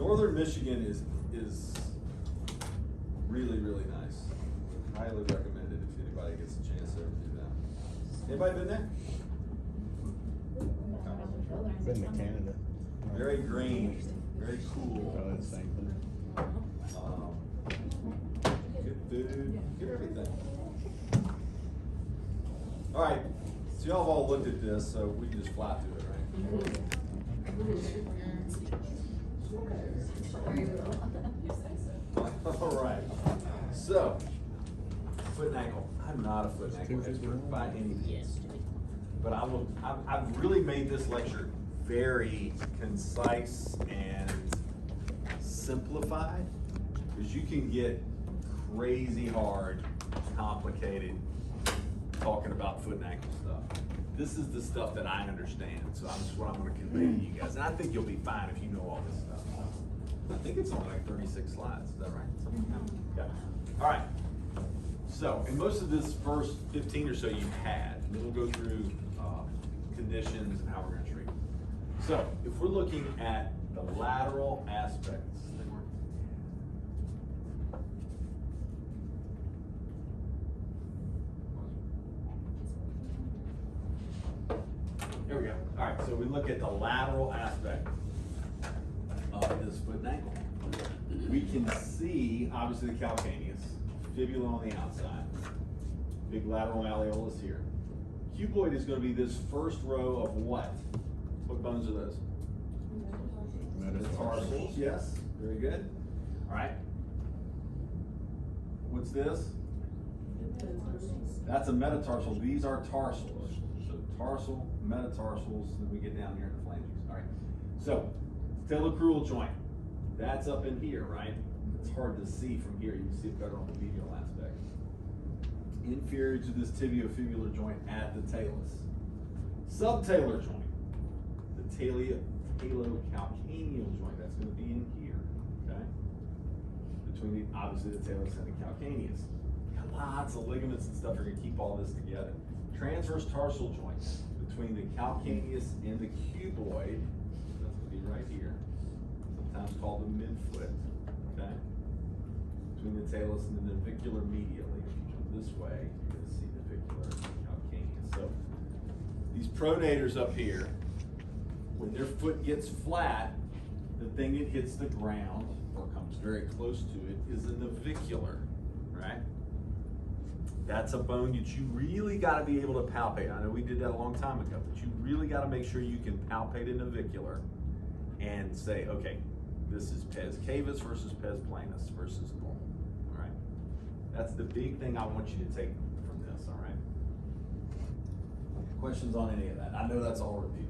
Northern Michigan is really, really nice. Highly recommended if anybody gets a chance to ever do that. Anybody been there? Been to Canada. Very green, very cool. Probably the same thing. Good food, good everything. All right, so y'all have all looked at this, so we can just fly through it, right? All right, so foot and ankle. I'm not a foot and ankle expert by any means, but I've really made this lecture very concise and simplified, because you can get crazy hard, complicated talking about foot and ankle stuff. This is the stuff that I understand, so that's what I'm going to convey to you guys, and I think you'll be fine if you know all this stuff. I think it's only like 36 slides, is that right? Yeah. All right. So, and most of this first 15 or so you've had, and then we'll go through conditions and how we're going to treat them. So, if we're looking at the lateral aspects, here we go. All right, so we look at the lateral aspect of this foot and ankle. We can see, obviously, the calcaneus, fibula on the outside, big lateral malleolus here. Cuboid is going to be this first row of what? What bones are those? Metatarsals, yes, very good. All right. What's this? That's a metatarsal. These are tarsals. So tarsal, metatarsals, then we get down here in the phalanges. All right. So, talocrural joint. That's up in here, right? It's hard to see from here. You can see it better on the medial aspect. Inferior to this tibiofibular joint at the talus. Subtalar joint. The talocalcaneal joint. That's going to be in here, okay? Between obviously the talus and the calcaneus. Got lots of ligaments and stuff are going to keep all this together. Transverse tarsal joints between the calcaneus and the cuboid. That's going to be right here. Sometimes called the midfoot, okay? Between the talus and the navicular medially. If you jump this way, you're going to see navicular calcaneus. So these pronators up here, when their foot gets flat, the thing that hits the ground or comes very close to it is the navicular, right? That's a bone that you really got to be able to palpate. I know we did that a long time ago, but you really got to make sure you can palpate a navicular and say, okay, this is pes cavus versus pes planus versus normal, all right? That's the big thing I want you to take from this, all right? Questions on any of that? I know that's all review.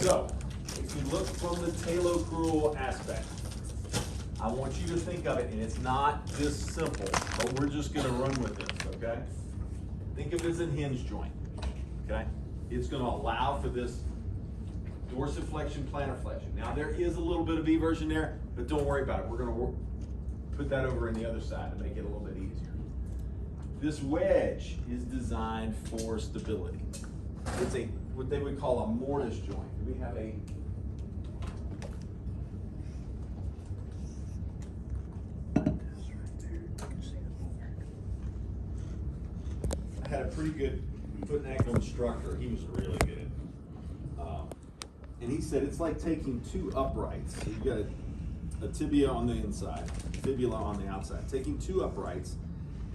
So, if you look from the talocrural aspect, I want you to think of it, and it's not this simple, but we're just going to run with this, okay? Think of it as a hinge joint, okay? It's going to allow for this dorsiflexion, plantar flexion. Now, there is a little bit of eversion there, but don't worry about it. We're going to put that over on the other side to make it a little bit easier. This wedge is designed for stability. It's a what they would call a mortise joint. We have a I had a pretty good foot and ankle instructor. He was really good. And he said it's like taking two uprights. So you got a tibia on the inside, fibula on the outside. Taking two uprights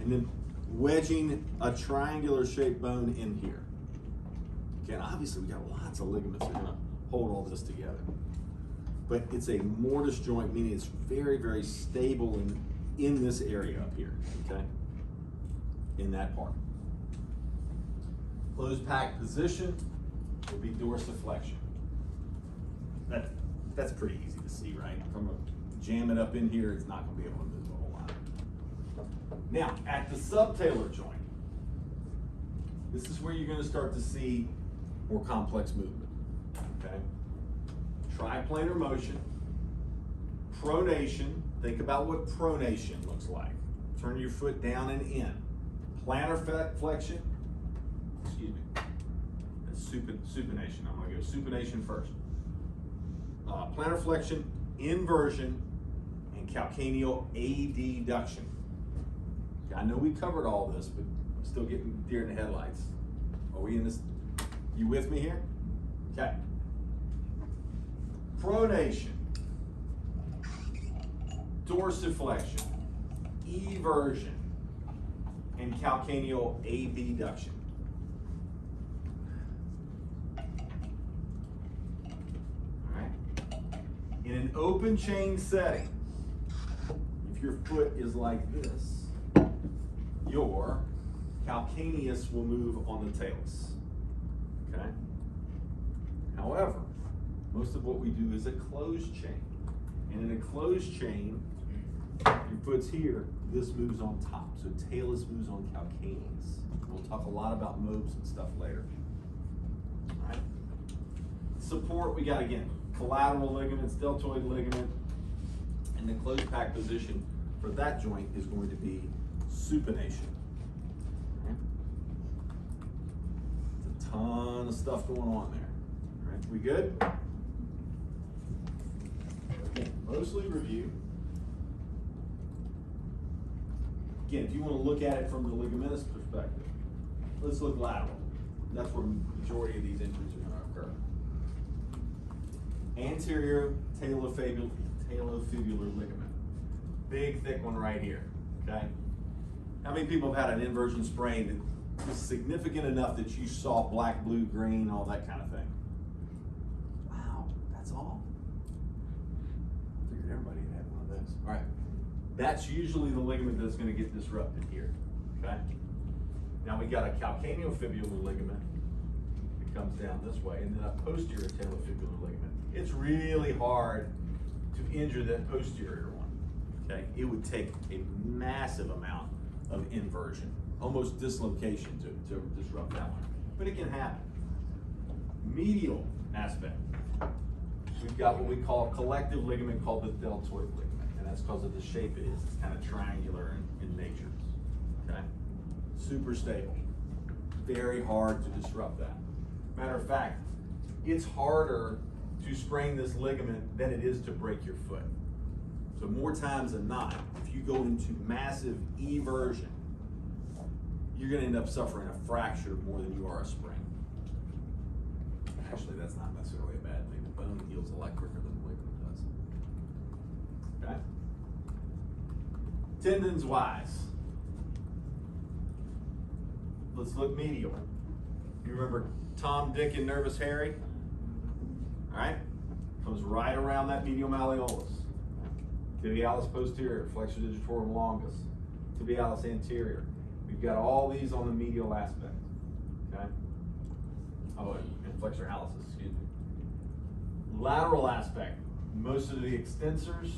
and then wedging a triangular shaped bone in here. Okay, and obviously we got lots of ligaments that are gonna hold all this together. But it's a mortise joint, meaning it's very, very stable in this area up here, okay? In that part. Closed pack position will be dorsiflexion. That's pretty easy to see, right? From a jam it up in here, it's not gonna be able to move a whole lot. Now, at the subtalar joint, this is where you're gonna start to see more complex movement, okay? Triplanar motion, pronation, think about what pronation looks like. Turn your foot down and in. Plantar flexion, excuse me. As supination. I'm gonna go supination first. Plantar flexion, inversion, and calcaneal adduction. I know we covered all this, but I'm still getting deer in the headlights. Are we in this? You with me here? Okay. Pronation, dorsiflexion, eversion, and calcaneal abduction. All right. In an open chain setting, if your foot is like this, your calcaneus will move on the talus. Okay? However, most of what we do is a closed chain. And in a closed chain, your foot's here, this moves on top. So talus moves on calcaneus. We'll talk a lot about mobs and stuff later. All right? Support, we got again, collateral ligaments, deltoid ligament, and the closed pack position for that joint is going to be supination. Okay? It's a ton of stuff going on there. All right, we good? Again, mostly review. Again, if you want to look at it from the ligamentous perspective, let's look lateral. That's where the majority of these injuries are going to occur. Anterior talofibular ligament. Big, thick one right here, okay? How many people have had an inversion sprain that was significant enough that you saw black, blue, green, all that kind of thing? Wow, that's all? I figured everybody had one of those. All right, that's usually the ligament that's gonna get disrupted here, okay? Now we got a calcaneofibular ligament that comes down this way, and then a posterior talofibular ligament. It's really hard to injure that posterior one, okay? It would take a massive amount of inversion, almost dislocation to disrupt that one, but it can happen. Medial aspect, we've got what we call a collective ligament called the deltoid ligament, and that's because of the shape it is. It's kind of triangular in nature, okay? Super stable, very hard to disrupt that. Matter of fact, it's harder to sprain this ligament than it is to break your foot. So more times than not, if you go into massive eversion, you're gonna end up suffering a fracture more than you are a sprain. Actually, that's not necessarily a bad thing. The bone heals a lot quicker than the ligament does. Okay? Tendons wise, let's look medial. You remember Tom, Dick, and Nervous Harry? All right? Comes right around that medial malleolus. Tibialis posterior, flexor digitorum longus, tibialis anterior. We've got all these on the medial aspect, okay? Oh, and flexor hallucis, excuse me. Lateral aspect, most of the extensors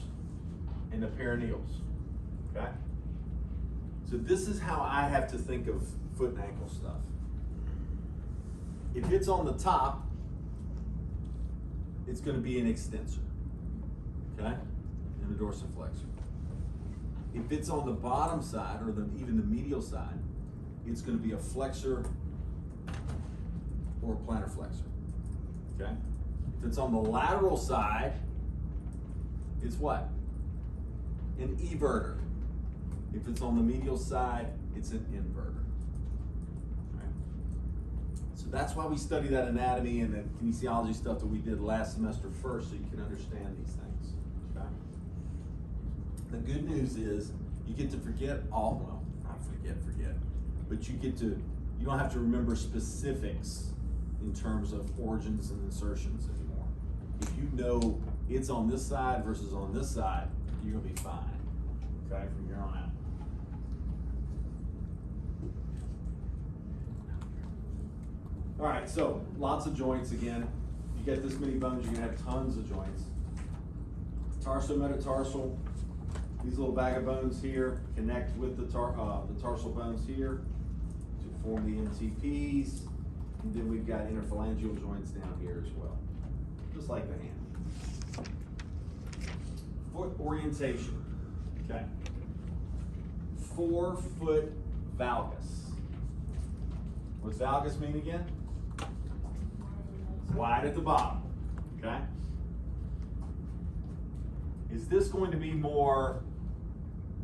and the perineals, okay? So this is how I have to think of foot and ankle stuff. If it's on the top, it's gonna be an extensor, okay? And a dorsiflexor. If it's on the bottom side, or even the medial side, it's going to be a flexor or a plantar flexor, okay? If it's on the lateral side, it's what? An everter. If it's on the medial side, it's an inverter. Right? So that's why we study that anatomy and the kinesiology stuff that we did last semester first, so you can understand these things. Okay? The good news is you get to forget all, well, not forget, but you don't have to remember specifics in terms of origins and insertions anymore. If you know it's on this side versus on this side, you're gonna be fine, okay, from here on out. All right, so lots of joints again. You get this many bones, you're gonna have tons of joints. Tarsometatarsal, these little bag of bones here connect with the tarsal bones here to form the MTPs. And then we've got interphalangeal joints down here as well, just like the hand. Foot orientation, okay. Forefoot valgus. What's valgus mean again? wide at the bottom, okay? Is this going to be more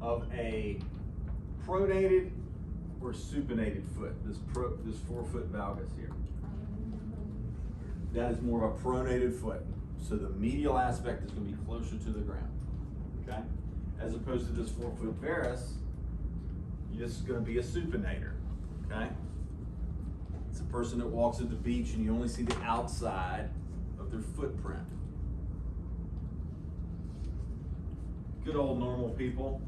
of a pronated or supinated foot, this 4-foot valgus here? That is more of a pronated foot. So the medial aspect is going to be closer to the ground, okay? As opposed to this 4-foot varus, this is going to be a supinator, okay? It's a person that walks at the beach and you only see the outside of their footprint. Good old normal people.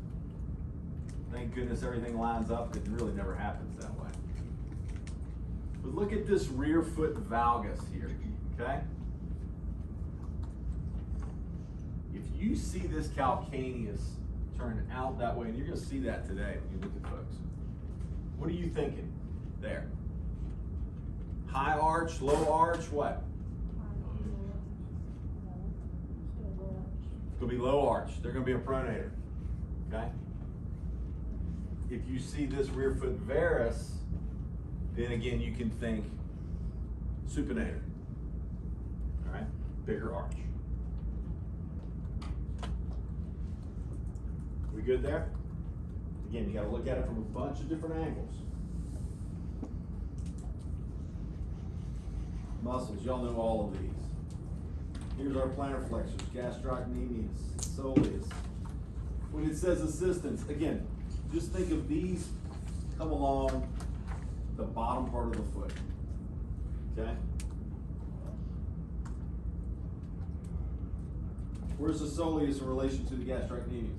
Thank goodness everything lines up. It really never happens that way. But look at this rear foot valgus here, okay? If you see this calcaneus turn out that way, and you're going to see that today when you look at folks, what are you thinking there? High arch, low arch, what? It's going to be low arch. They're going to be a pronator, okay? If you see this rear foot varus, then again you can think supinator, all right? Bigger arch. We good there? Again, you got to look at it from a bunch of different angles. Muscles, y'all know all of these. Here's our plantar flexors, gastrocnemius, soleus. When it says assistance, again, just think of these come along the bottom part of the foot, okay? Where's the soleus in relation to the gastrocnemius?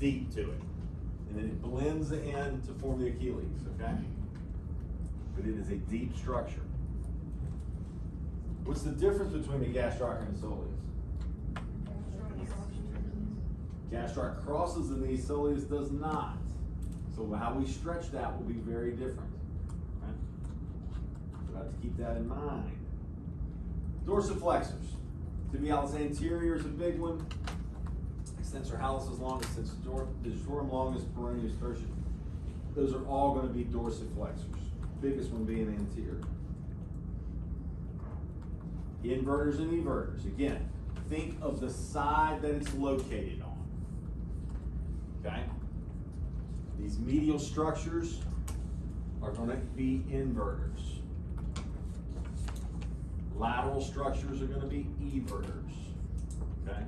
Deep to it. And then it blends in to form the Achilles, okay? But it is a deep structure. What's the difference between the gastroc and the soleus? Gastroc crosses in these, soleus does not. So how we stretch that will be very different. Right? So have to keep that in mind. Dorsiflexors. Tibialis anterior is a big one. Extensor hallucis longus, digitorum longus, peroneus tertius. Those are all going to be dorsiflexors. Biggest one being anterior. Inverters and everters. Again, think of the side that it's located on. Okay? These medial structures are going to be inverters. Lateral structures are going to be everters. Okay?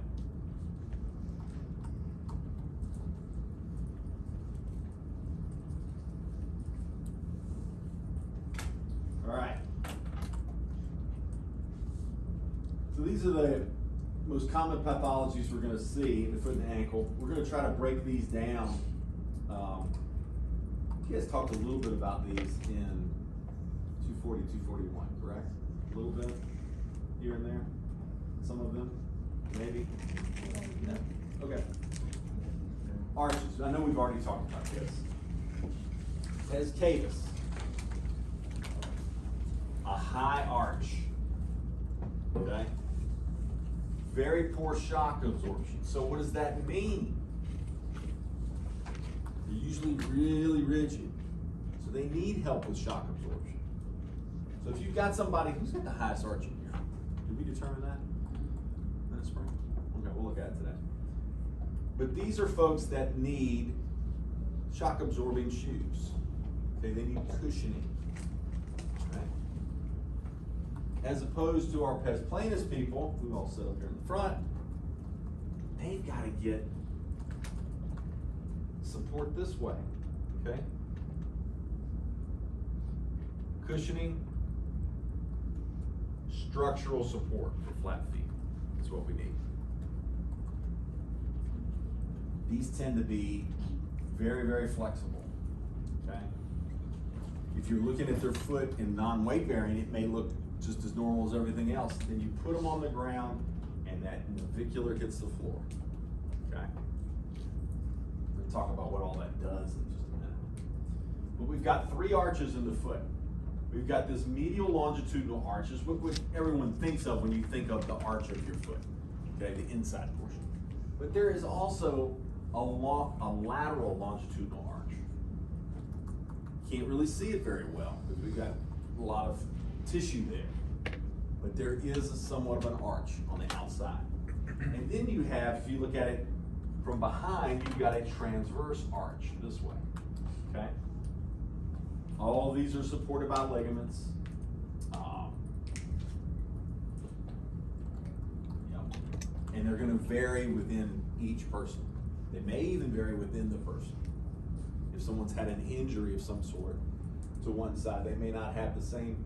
All right. So these are the most common pathologies we're going to see in the foot and ankle. We're going to try to break these down. You guys talked a little bit about these in 240, 241, correct? A little bit here and there. Some of them, maybe. No. Okay. Arches. I know we've already talked about this. Pes cavus. A high arch. Okay. Very poor shock absorption. So what does that mean? They're usually really rigid. So they need help with shock absorption. So if you've got somebody who's got the highest arch in here, did we determine that in the spring? Okay, we'll look at it today. But these are folks that need shock absorbing shoes. Okay, they need cushioning. Okay? As opposed to our pes planus people, who all sit up here in the front, they've got to get support this way, okay? Cushioning, structural support for flat feet is what we need. These tend to be very, very flexible, okay? If you're looking at their foot in non-weight bearing, it may look just as normal as everything else. Then you put them on the ground and that navicular hits the floor, okay? We're gonna talk about what all that does in just a minute. But we've got 3 arches in the foot. We've got this medial longitudinal arch, is what everyone thinks of when you think of the arch of your foot, okay, the inside portion. But there is also a lateral longitudinal arch. Can't really see it very well because we've got a lot of tissue there, but there is somewhat of an arch on the outside. And then you have, if you look at it from behind, you've got a transverse arch this way, okay? All of these are supported by ligaments. And they're gonna vary within each person. They may even vary within the person. If someone's had an injury of some sort to one side, they may not have the same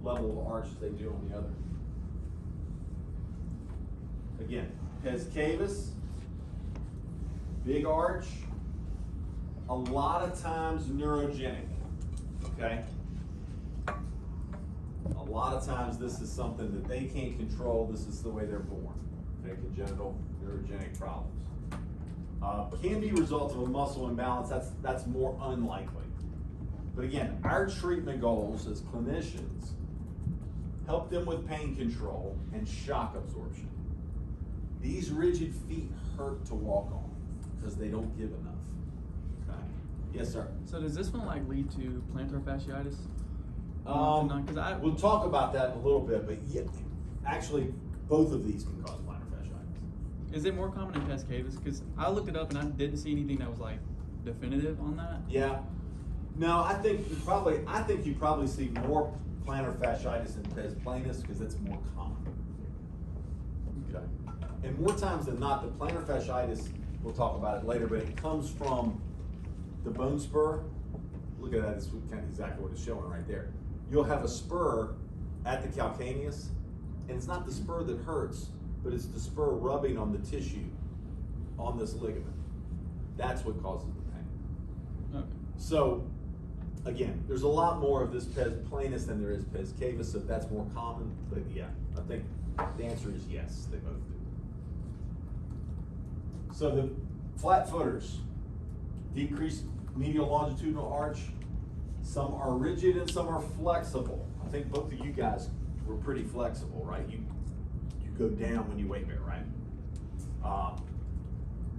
level of arch as they do on the other. Again, pes cavus, big arch, a lot of times neurogenic, okay? A lot of times this is something that they can't control, this is the way they're born, okay? Congenital neurogenic problems. Can be a result of a muscle imbalance, that's more unlikely. But again, our treatment goals as clinicians, help them with pain control and shock absorption. These rigid feet hurt to walk on because they don't give enough. Okay. Yes, sir. So does this one like lead to plantar fasciitis? We'll talk about that in a little bit, but yeah, actually, both of these can cause plantar fasciitis. Is it more common in pes cavus? Because I looked it up and I didn't see anything that was like definitive on that. Yeah. No, I think you probably see more plantar fasciitis in pes planus because it's more common. Okay. And more times than not, the plantar fasciitis, we'll talk about it later, but it comes from the bone spur. Look at that, it's kind of exactly what it's showing right there. You'll have a spur at the calcaneus, and it's not the spur that hurts, but it's the spur rubbing on the tissue on this ligament. That's what causes the pain. Okay. So, again, there's a lot more of this pes planus than there is pes cavus, so that's more common, but yeah, I think the answer is yes, they both do. So the flat footers, decreased medial longitudinal arch, some are rigid and some are flexible. I think both of you guys were pretty flexible, right? You go down when you weight bear, right?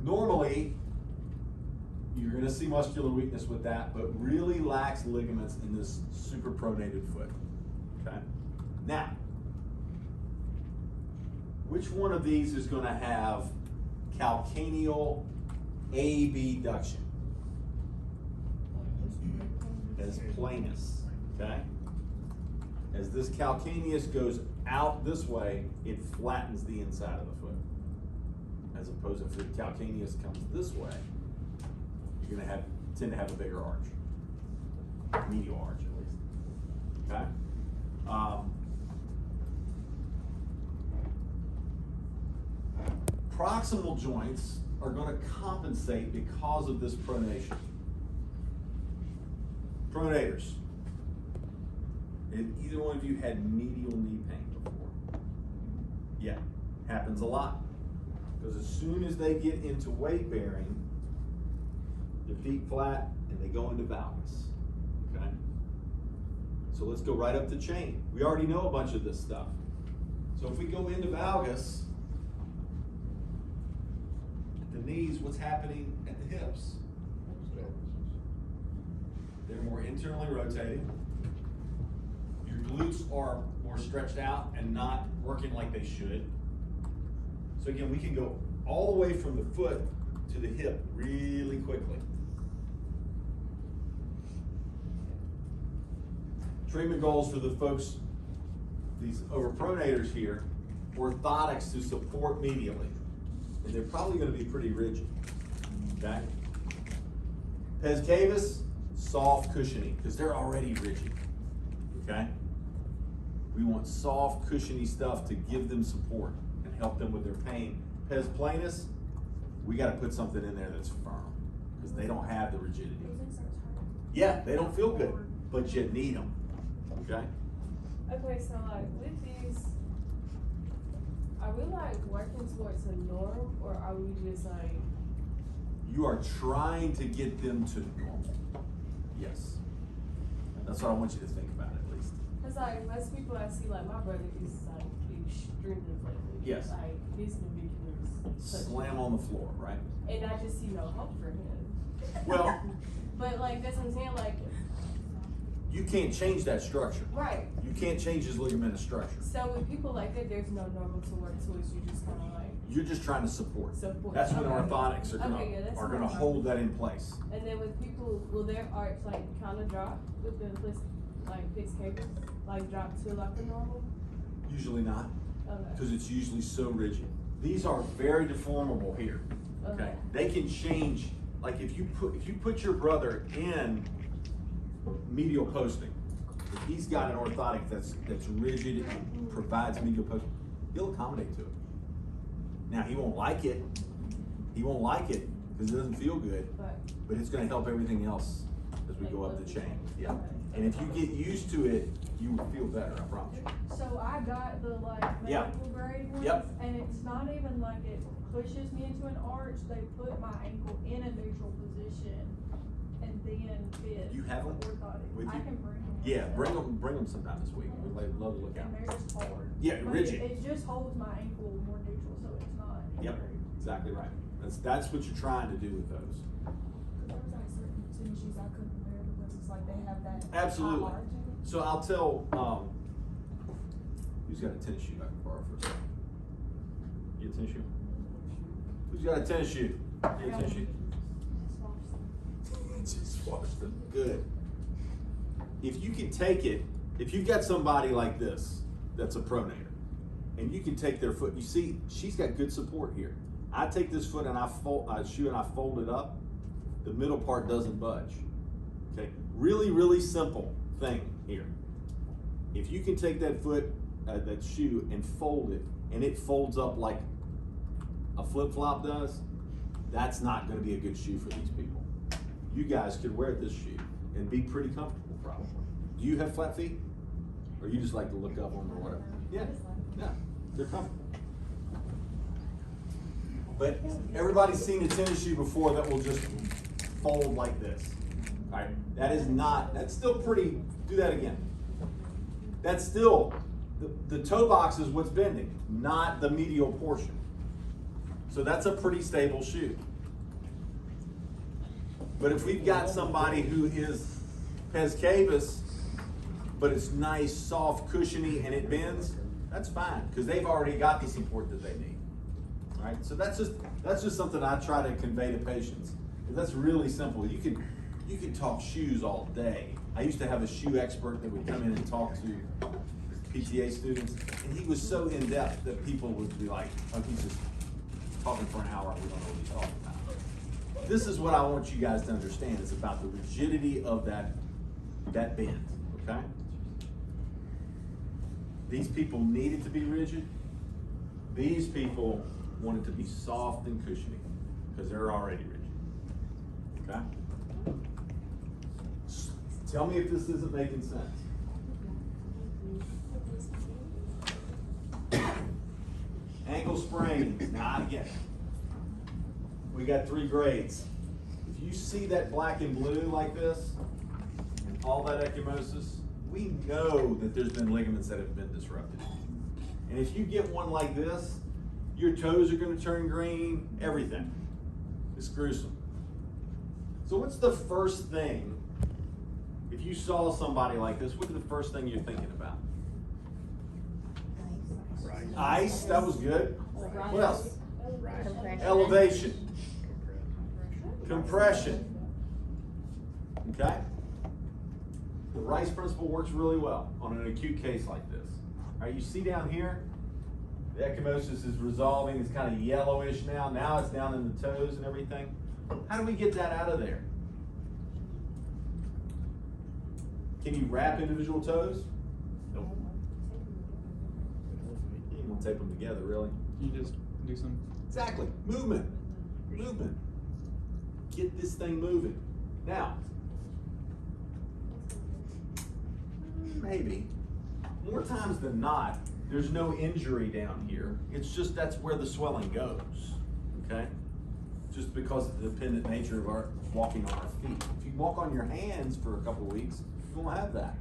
Normally, you're gonna see muscular weakness with that, but really lacks ligaments in this suprapronated foot, okay? Now, which one of these is gonna have calcaneal abduction? As planus, okay? As this calcaneus goes out this way, it flattens the inside of the foot. As opposed to if the calcaneus comes this way, you're gonna tend to have a bigger arch, medial arch at least, okay? Proximal joints are gonna compensate because of this pronation. Pronators. Have either one of you had medial knee pain before? Yeah, happens a lot. Because as soon as they get into weight bearing, the feet flat and they go into valgus, okay? So let's go right up the chain. We already know a bunch of this stuff. So if we go into valgus, the knees, what's happening at the hips? They're more internally rotated. Your glutes are more stretched out and not working like they should. So again, we can go all the way from the foot to the hip really quickly. Treatment goals for the folks, these overpronators here, orthotics to support medially. And they're probably gonna be pretty rigid, okay? Pes cavus, soft cushioning, because they're already rigid, okay? We want soft, cushiony stuff to give them support and help them with their pain. Pes planus, we gotta put something in there that's firm, because they don't have the rigidity. Yeah, they don't feel good, but you need them, okay? Okay, so like with these, are we like working towards a norm, or are we just like? You are trying to get them to normal. Yes. That's what I want you to think about at least. Cause like most people I see, like my brother is like extremely flexible. Yes. Like his navicular is Slam on the floor, right? and I just see no hope for him. Well, but like that's what I'm saying. Like You can't change that structure. Right. You can't change his ligamentous structure. So with people like that, there's no normal to work towards. You just kind of like You're just trying to support. support. That's when Okay. orthotics are gonna, Okay, yeah, that's are what gonna I'm hold that in place. And then with people, will their arch like kind of drop with the fixed cables? Like drop to like a normal? Usually not, Okay. because it's usually so rigid. These are very deformable here. Okay. They can change. Like if you put your brother in medial posting, if he's got an orthotic that's rigid and provides medial posting, he'll accommodate to it. Now he won't like it. He won't like it because it doesn't feel good. But it's going to help everything else as we go up the chain. Yeah. And if you get used to it, you will feel better. I promise you. So I got the Yeah. medical grade ones, Yep. and it's not even like it pushes me into an arch. They put my ankle in a neutral position and then fit. You have 'em orthotic. with I you? can bring them. Yeah, bring them sometime this week. We'd love to look at And them. they're just hard. Yeah, But rigid. It just holds my ankle more neutral, so it's not. Yep, injury. exactly right. That's what you're trying to do with those. There was like certain tennis shoes I couldn't wear because it's like they have that. Absolutely. high margin. So I'll tell, who's got a tennis shoe I can borrow for a second? You got a tennis shoe? Who's got a tennis shoe? You got a tennis shoe? Just wash them. Good. If you can take it, if you've got somebody like this, that's a pronator, and you can take their foot, you see, she's got good support here. I take this foot and I fold, shoe and I fold it up, the middle part doesn't budge. Okay, really, really simple thing here. If you can take that foot, that shoe and fold it, and it folds up like a flip-flop does, that's not gonna be a good shoe for these people. You guys could wear this shoe and be pretty comfortable probably. Do you have flat feet? Or you just like to look up on them or whatever? Yeah, yeah, they're comfortable. But everybody's seen a tennis shoe before that will just fold like this. All right, that is not, that's still pretty, do that again. That's still, the toe box is what's bending, not the medial portion. So that's a pretty stable shoe. But if we've got somebody who is pes cavus, but it's nice, soft, cushiony, and it bends, that's fine, because they've already got the support that they need. All right, so that's just something I try to convey to patients. That's really simple. You can talk shoes all day. I used to have a shoe expert that would come in and talk to PTA students, and he was so in depth that people would be like, "Oh, he's just talking for an hour. We don't know what he's talking about." This is what I want you guys to understand. It's about the rigidity of that bend. Okay. These people need it to be rigid. These people want it to be soft and cushiony because they're already rigid. Okay? Tell me if this isn't making sense. Ankle sprains. Now again, we got 3 grades. If you see that black and blue like this, and all that ecchymosis, we know that there's been ligaments that have been disrupted. And if you get one like this, your toes are going to turn green, everything. It's gruesome. So what's the first thing, if you saw somebody like this, what's the first thing you're thinking about? Ice, that was good. What else? Elevation. Compression. Okay? The Rice principle works really well on an acute case like this. All right, you see down here, the ecchymosis is resolving. It's kind of yellowish now. Now it's down in the toes and everything. How do we get that out of there? Can you wrap individual toes? Nope. You ain't gonna tape them together, really. You just do some. Exactly. Movement. Movement. Get this thing moving. Now, maybe, more times than not, there's no injury down here. It's just that's where the swelling goes, okay? Just because of the dependent nature of our walking on our feet. If you walk on your hands for a couple of weeks, you won't have that,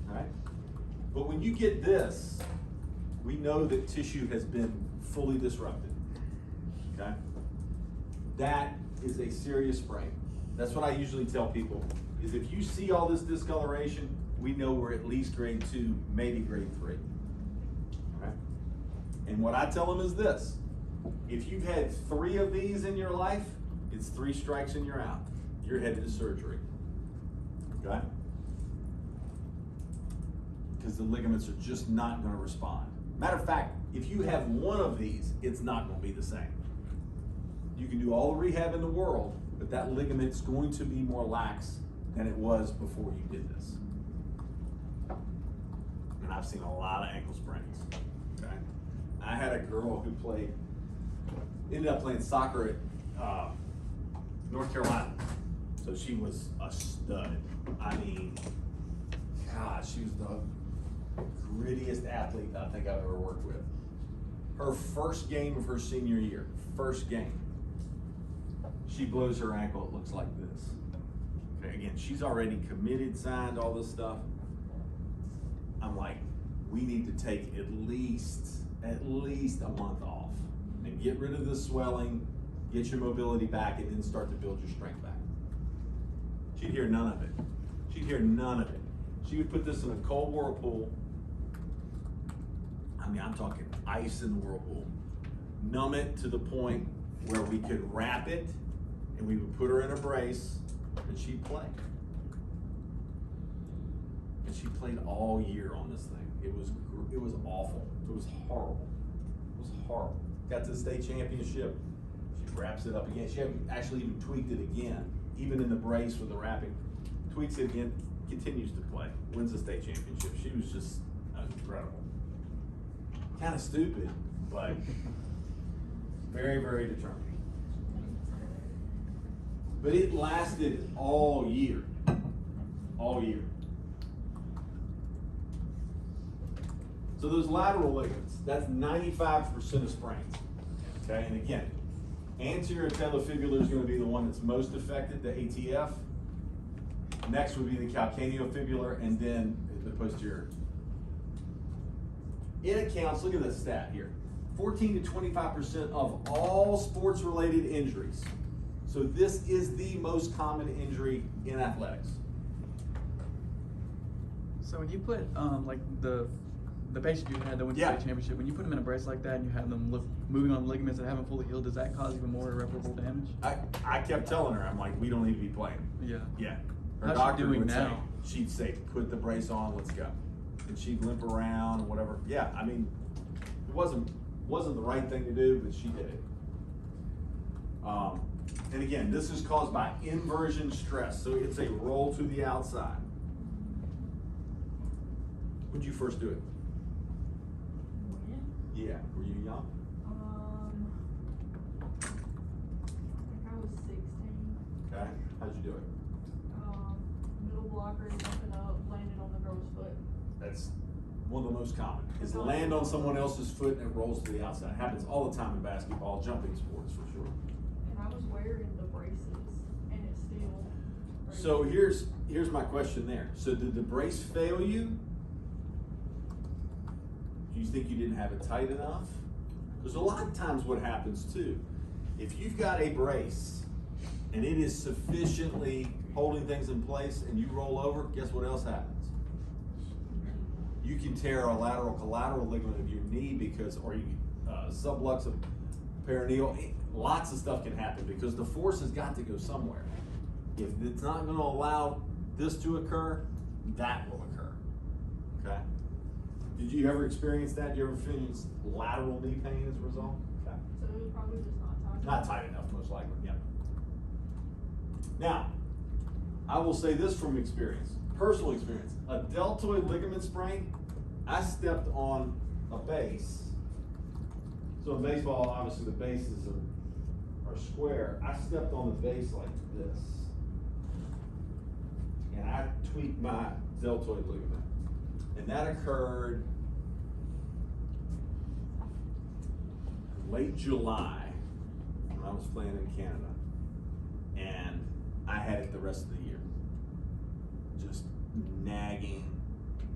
all right? But when you get this, we know that tissue has been fully disrupted, okay? That is a serious sprain. That's what I usually tell people. is if you see all this discoloration, we know we're at least grade 2, maybe grade 3. Okay? And what I tell them is this: if you've had 3 of these in your life, it's 3 strikes and you're out. You're headed to surgery. Okay? Because the ligaments are just not going to respond. Matter of fact, if you have 1 of these, it's not going to be the same. You can do all the rehab in the world, but that ligament's going to be more lax than it was before you did this. And I've seen a lot of ankle sprains. Okay? I had a girl who ended up playing soccer at North Carolina. So she was a stud. I mean, God, she was the grittiest athlete I think I've ever worked with. Her first game of her senior year, first game, she blows her ankle, it looks like this. Okay, again, she's already committed, signed, all this stuff. I'm like, we need to take at least a month off and get rid of the swelling, get your mobility back, and then start to build your strength back. She'd hear none of it. She'd hear none of it. She would put this in a cold whirlpool. I mean, I'm talking ice in the whirlpool. Numb it to the point where we could wrap it, and we would put her in a brace, and she'd play. And she played all year on this thing. It was awful. It was horrible. It was horrible. Got to the state championship. She wraps it up again. She actually even tweaked it again, even in the brace with the wrapping. Tweaks it again, continues to play. Wins the state championship. She was just incredible. Kind of stupid, but very, very determined. But it lasted all year. All year. So those lateral ligaments, that's 95% of sprains. Okay, and again, anterior talofibular is going to be the one that's most affected, the ATF. Next would be the calcaneofibular, and then the posterior. It accounts, look at this stat here, 14 to 25% of all sports-related injuries. So this is the most common injury in athletics. So when you put like the patient you had that went to Yeah. state championship, when you put them in a brace like that and you have them moving on ligaments that haven't fully healed, does that cause even more irreparable damage? I kept telling her, I'm like, we don't need to be playing. Yeah. Yeah. Her How's she doctor doing would now? say, she'd say, put the brace on, let's go. And she'd limp around and whatever. Yeah, I mean, it wasn't the right thing to do, but she did it. And again, this is caused by inversion stress. So it's a roll to the outside. When'd you first do it? When? Yeah, were you young? I think I was 16. Okay, how'd you do it? Middle blocker, jumping up, landed on the girl's foot. That's one of the most common, is land on someone else's foot and it rolls to the outside. It happens all the time in basketball, jumping sports for sure. And I was wearing the braces, and it still. So here's my question there. So did the brace fail you? Do you think you didn't have it tight enough? Because a lot of times what happens too, if you've got a brace and it is sufficiently holding things in place and you roll over, guess what else happens? You can tear a lateral collateral ligament of your knee or you subluxal perineal. Lots of stuff can happen because the force has got to go somewhere. If it's not going to allow this to occur, that will occur. Okay? Did you ever experience that? Did you ever experience lateral knee pain as a result? Okay. So it was probably just not tight. Not tight enough, most likely. Yeah. Now, I will say this from experience, personal experience. A deltoid ligament sprain, I stepped on a base. So in baseball, obviously the bases are square. I stepped on the base like this. And I tweaked my deltoid ligament. And that occurred late July when I was playing in Canada. And I had it the rest of the year. Just nagging.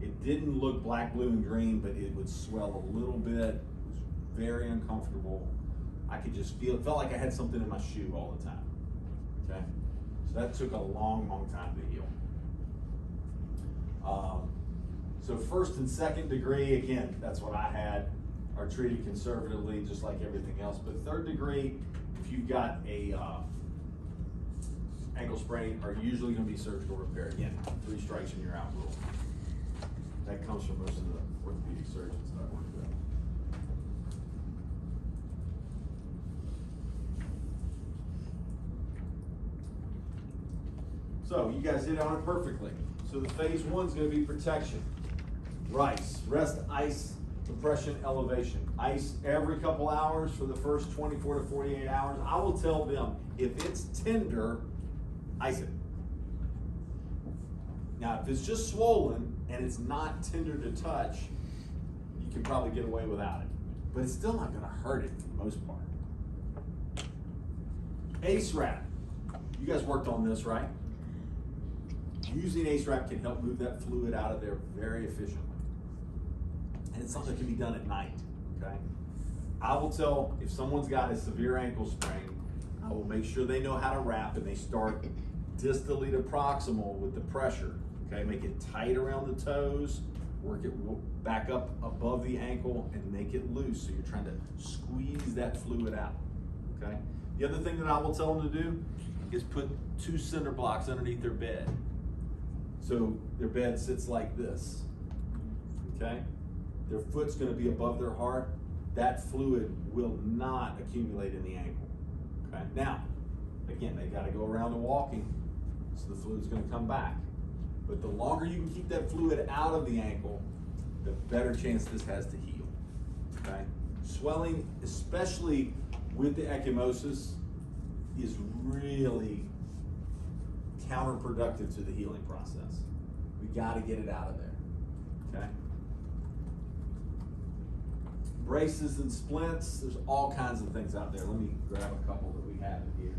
It didn't look black, blue, and green, but it would swell a little bit. It was very uncomfortable. I could just feel it. Felt like I had something in my shoe all the time. Okay? So that took a long, long time to heal. So first and second degree, again, that's what I had, are treated conservatively, just like everything else. But third degree, if you've got a ankle sprain, are usually going to be surgical repair. Again, 3 strikes and you're out rule. That comes from most of the orthopedic surgeons that I work with. So you guys hit on it perfectly. So the phase 1 is going to be protection. RICE, rest, ice, compression, elevation. Ice every couple hours for the first 24 to 48 hours. I will tell them, if it's tender, ice it. Now, if it's just swollen and it's not tender to touch, you can probably get away without it. But it's still not going to hurt it for the most part. ACE wrap. You guys worked on this, right? Using ACE wrap can help move that fluid out of there very efficiently. And it's something that can be done at night, okay? I will tell, if someone's got a severe ankle sprain, I will make sure they know how to wrap, and they start distally to proximal with the pressure, okay? Make it tight around the toes, work it back up above the ankle, and make it loose, so you're trying to squeeze that fluid out, okay? The other thing that I will tell them to do is put 2 cinder blocks underneath their bed. So their bed sits like this, okay? Their foot's gonna be above their heart. That fluid will not accumulate in the ankle, okay? Now, again, they gotta go around to walking, so the fluid's gonna come back. But the longer you can keep that fluid out of the ankle, the better chance this has to heal, okay? Swelling, especially with the ecchymosis, is really counterproductive to the healing process. We gotta get it out of there, okay? Braces and splints, there's all kinds of things out there. Let me grab a couple that we have in here.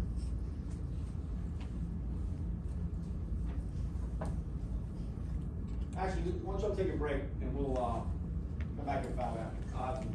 Actually, why don't y'all take a break and we'll come back at 5 after.